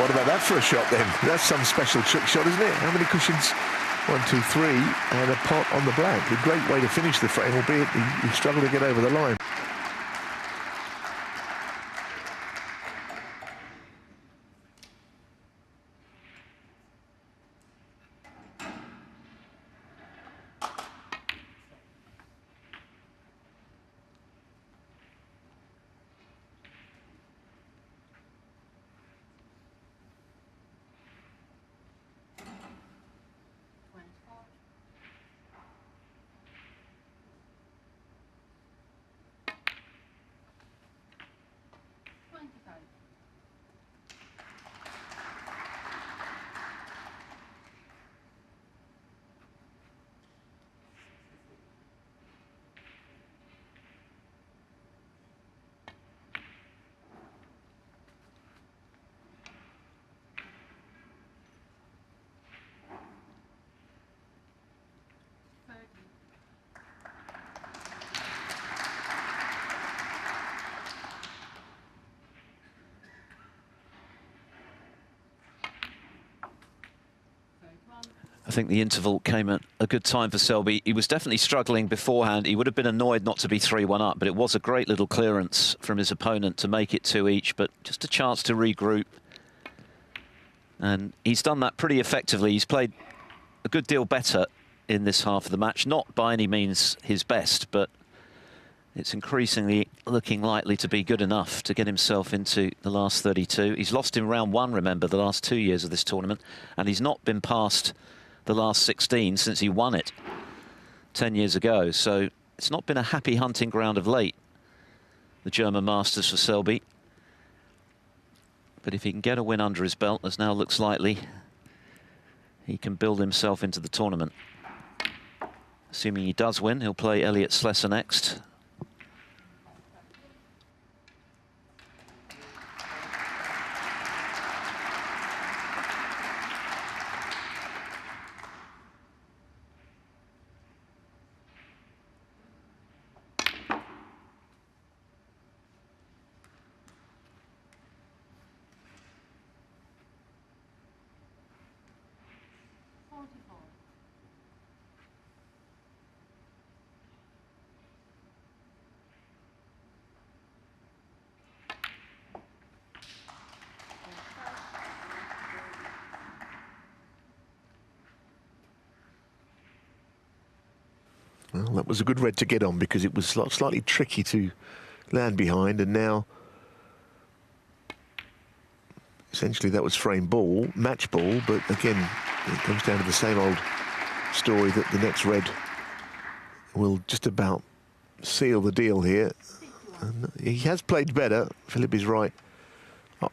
What about that for a shot then? That's some special trick shot, isn't it? How many cushions? 1, 2, 3, and a pot on the black. A great way to finish the frame, albeit he struggled to get over the line. I think the interval came at a good time for Selby. He was definitely struggling beforehand. He would have been annoyed not to be 3-1 up, but it was a great little clearance from his opponent to make it 2 each, but just a chance to regroup. And he's done that pretty effectively. He's played a good deal better in this half of the match. Not by any means his best, but it's increasingly looking likely to be good enough to get himself into the last 32. He's lost in round 1, remember, the last 2 years of this tournament, and he's not been past the last 16 since he won it 10 years ago. So it's not been a happy hunting ground of late, the German Masters for Selby. But if he can get a win under his belt, as now looks likely, he can build himself into the tournament. Assuming he does win, he'll play Elliot Slesser next. Well, that was a good red to get on because it was slightly tricky to land behind, and now essentially that was frame ball, match ball, but again it comes down to the same old story that the next red will just about seal the deal here. And he has played better, Philip is right.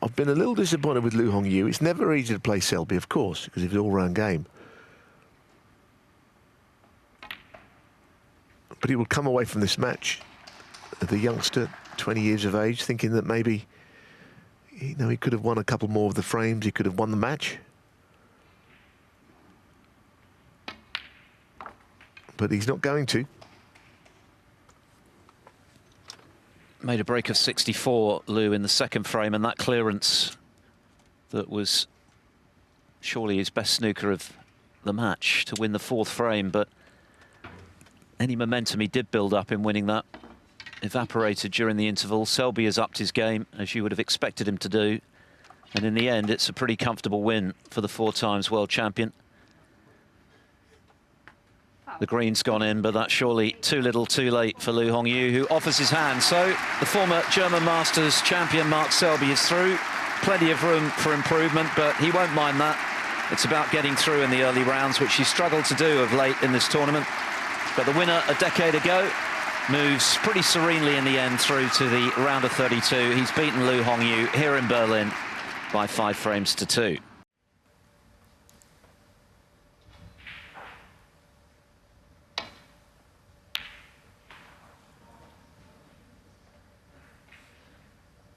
I've been a little disappointed with Lu Hongyu. It's never easy to play Selby, of course, because of his all-round game. But he will come away from this match, the youngster, 20 years of age, thinking that maybe, you know, he could have won a couple more of the frames, he could have won the match. But he's not going to. Made a break of 64, Lou, in the second frame, and that clearance that was surely his best snooker of the match to win the fourth frame, but any momentum he did build up in winning that evaporated during the interval. Selby has upped his game, as you would have expected him to do, and in the end it's a pretty comfortable win for the 4-times world champion. The green's gone in, but that's surely too little too late for Lu Hongyu, who offers his hand. So the former German Masters champion Mark Selby is through. Plenty of room for improvement, but he won't mind that. It's about getting through in the early rounds, which he struggled to do of late in this tournament. But the winner a decade ago moves pretty serenely in the end through to the round of 32. He's beaten Lu Hongyu here in Berlin by 5 frames to 2.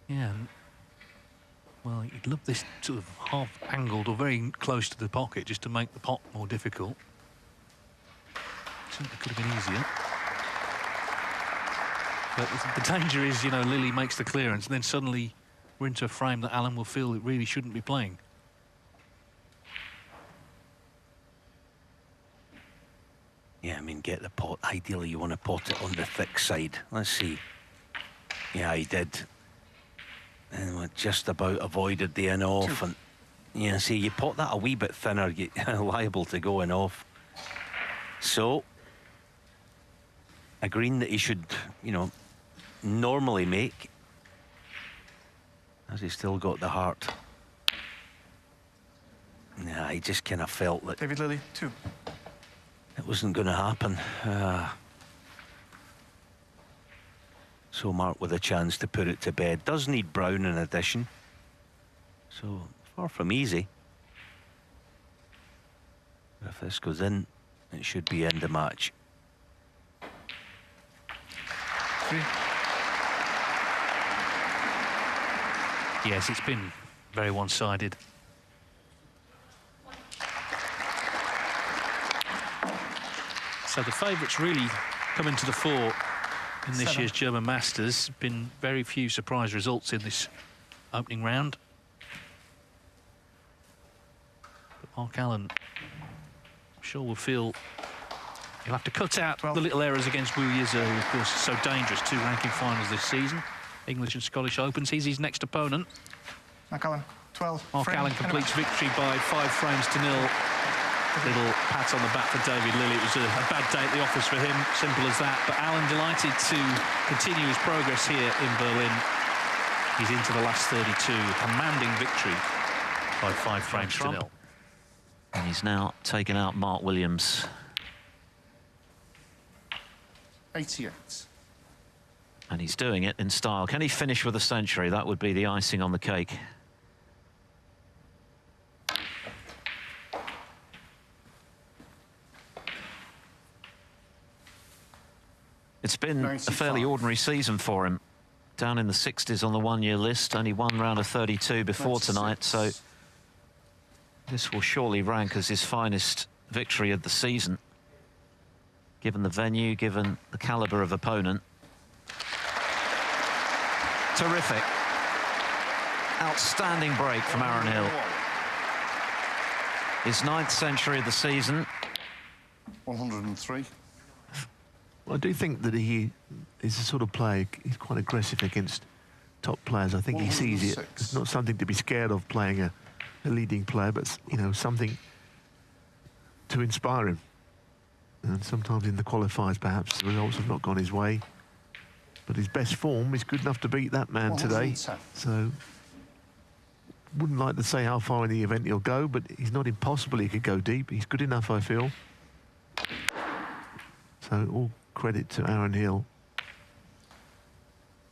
Yeah, well, you'd love this sort of half-angled or very close to the pocket just to make the pot more difficult. Certainly could have been easier. But the danger is, you know, Lily makes the clearance and then suddenly we're into a frame that Alan will feel it really shouldn't be playing. Yeah, I mean, get the pot. Ideally, you want to pot it on the thick side. Let's see. Yeah, he did. And we just about avoided the in-off. And yeah, see, you pot that a wee bit thinner, you're liable to go in-off. So, a green that he should, you know, normally make. Has he still got the heart? Nah, he just kind of felt that David Lilley, 2. it wasn't going to happen. So Mark with a chance to put it to bed. Does need brown in addition. So far from easy. But if this goes in, it should be end of match. 3. Yes, it's been very one-sided. So the favourites really come into the fore in this 7. year's German Masters. Been very few surprise results in this opening round. But Mark Allen, I'm sure, will feel he'll have to cut out 12. the little errors against Wu Yize, who, of course, is so dangerous. 2 ranking finals this season, English and Scottish Opens. He's his next opponent. Mark Allen, 12. Mark Allen completes victory by 5 frames to 0. Little pat on the back for David Lilley. It was a bad day at the office for him, simple as that. But Allen delighted to continue his progress here in Berlin. He's into the last 32, commanding victory by 5 frames to 0. And he's now taken out Mark Williams. 88. And he's doing it in style. Can he finish with a century? That would be the icing on the cake. It's been 95. a fairly ordinary season for him. Down in the 60s on the one-year list. Only 1 round of 32 before 96. tonight. So this will surely rank as his finest victory of the season, given the venue, given the calibre of opponent. Terrific. Outstanding break from Aaron Hill. His 9th century of the season. 103. Well, I do think that he is a sort of player, he's quite aggressive against top players. I think he sees it. 106. It's not something to be scared of, playing a leading player, but, you know, something to inspire him. And sometimes in the qualifiers, perhaps, the results have not gone his way. But his best form is good enough to beat that man today. 110. So, wouldn't like to say how far in the event he'll go, but he's not impossible. He could go deep. He's good enough, I feel. So, all credit to Aaron Hill.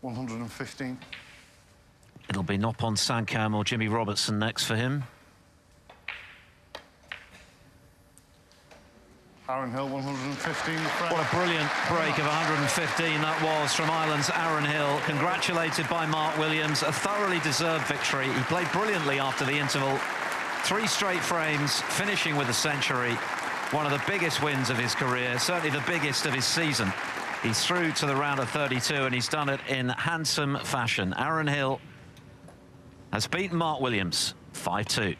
115. It'll be Noppon Sankam or Jimmy Robertson next for him. Aaron Hill, 115. What a brilliant break of 115 that was from Ireland's Aaron Hill. Congratulated by Mark Williams. A thoroughly deserved victory. He played brilliantly after the interval. 3 straight frames, finishing with a century. One of the biggest wins of his career, certainly the biggest of his season. He's through to the round of 32 and he's done it in handsome fashion. Aaron Hill has beaten Mark Williams 5-2.